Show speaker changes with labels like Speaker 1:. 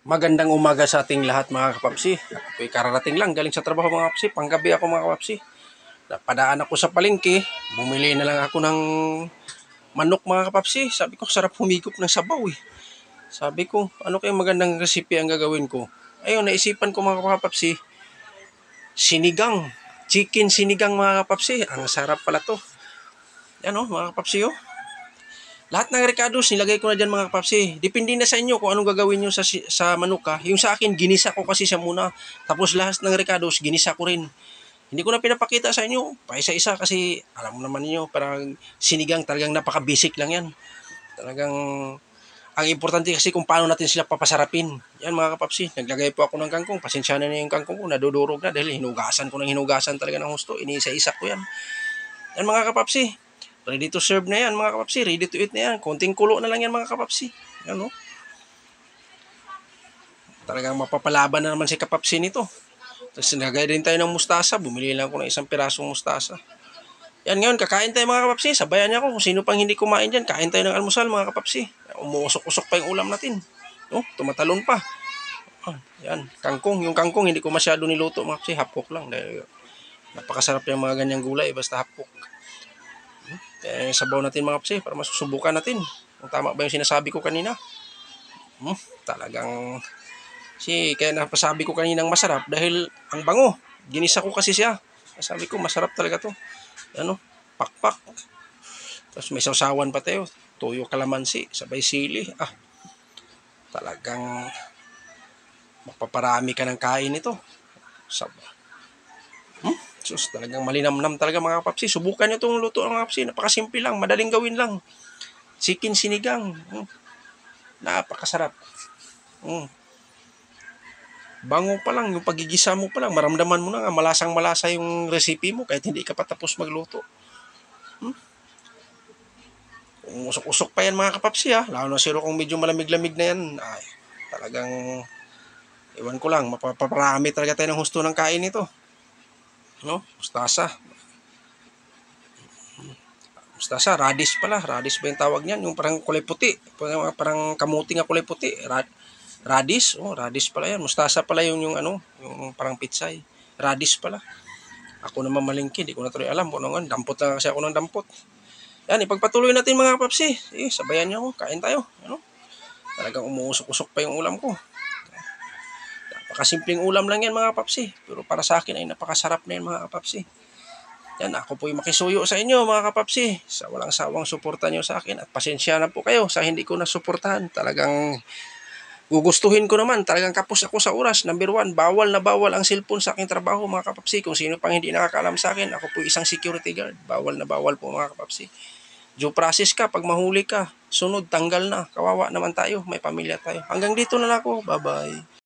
Speaker 1: Magandang umaga sa ating lahat mga kapapsi. Ako'y kararating lang galing sa trabaho mga kapapsi. Panggabi ako mga kapapsi. Napadaan ako sa palengke. Bumili na lang ako ng manok mga kapapsi. Sabi ko sarap humigop ng sabaw eh. Sabi ko ano kayong magandang recipe ang gagawin ko. Ayun naisipan ko mga kapapsi. Sinigang. Chicken sinigang mga kapapsi. Ang sarap pala to. Yan o mga kapapsi o. Lahat ng recados nilagay ko na dyan mga kapapsi. Depende na sa inyo kung anong gagawin nyo sa manok ha. Yung sa akin, ginisa ko kasi siya muna. Tapos lahat ng recados, ginisa ko rin. Hindi ko na pinapakita sa inyo. Paisa-isa kasi alam mo naman niyo parang sinigang talagang napaka-basic lang yan. Talagang ang importante kasi kung paano natin sila papasarapin. Yan mga kapapsi. Naglagay po ako ng kangkong. Pasensya na yung kangkong ko. Nadudurog na dahil hinugasan ko ng hinugasan talaga ng husto. Inisa-isa ko yan. Yan mga kapapsi. Ready to serve na yan mga kapapsi. Ready to eat na yan. Konting kulo na lang yan mga kapapsi. Yan o. Talagang mapapalaban na naman si kapapsi nito. Tapos nagay din tayo ng mustasa. Bumili lang ako ng isang pirasong mustasa. Yan ngayon, kakain tayo mga kapapsi. Sabayan niya ako. Kung sino pang hindi kumain dyan, kain tayo ng almusal mga kapapsi. Umuusok-usok pa yung ulam natin. Oh, tumatalon pa. Yan, kangkong. Yung kangkong hindi ko masyado niluto mga kapapsi. Hapok lang. Dahil napakasarap yung mga ganyang gulay. Basta hapok. Sabaw natin mga kapsi para masusubukan natin kung tama ba yung sinasabi ko kanina. Talagang kaya napasabi ko kaninang masarap dahil ang bango. Ginisa ko kasi siya. Sabi ko masarap talaga to. Ano, pakpak. Tapos may sausawan pa tayo. Tuyo kalamansi, sabay sili. Talagang mapaparami ka ng kain ito. Sus, talagang malinamnam talaga mga kapapsi. Subukan nyo itong luto mga kapapsi. Napakasimple lang, madaling gawin lang. Chicken sinigang. Napakasarap. Bango pa lang, yung pagigisa mo pa lang, maramdaman mo na nga, malasang-malasa yung recipe mo kahit hindi ka pa tapos magluto. Usok-usok pa yan mga kapapsi ha. Lalo na siro kung medyo malamig-lamig na yan. Ay, talagang, iwan ko lang, mapaparami talaga tayo ng husto ng kain ito. No? Mustasa. Mustasa, radish pala. Radish ba yung tawag niyan? Yung parang kulay puti. Parang kamuting na kulay puti. Radish. Oh, radish pala yan. Mustasa pala yung parang pitsay. Radish pala. Ako naman malingki. Hindi ko na tuloy alam. Dampot lang kasi ako ng dampot. Yan, ipagpatuloy natin mga kapapsi. Sabayan niyo ako. Kain tayo. Talagang umuusok-usok pa yung ulam ko. Napakasimpleng ulam lang yan mga kapapsi. Pero para sa akin ay napakasarap na yan mga kapapsi. Yan, ako po'y makisuyo sa inyo mga kapapsi. Sa walang sawang suporta nyo sa akin. At pasensya na po kayo sa hindi ko nasuportahan. Talagang gugustuhin ko naman. Talagang kapos ako sa oras. Number 1, bawal na bawal ang cellphone sa aking trabaho mga kapapsi. Kung sino pang hindi nakakaalam sa akin, ako po'y isang security guard. Bawal na bawal po mga kapapsi. Due process ka, pag mahuli ka, sunod, tanggal na. Kawawa naman tayo, may pamilya tayo. Hanggang dito na lang ako. Bye-bye.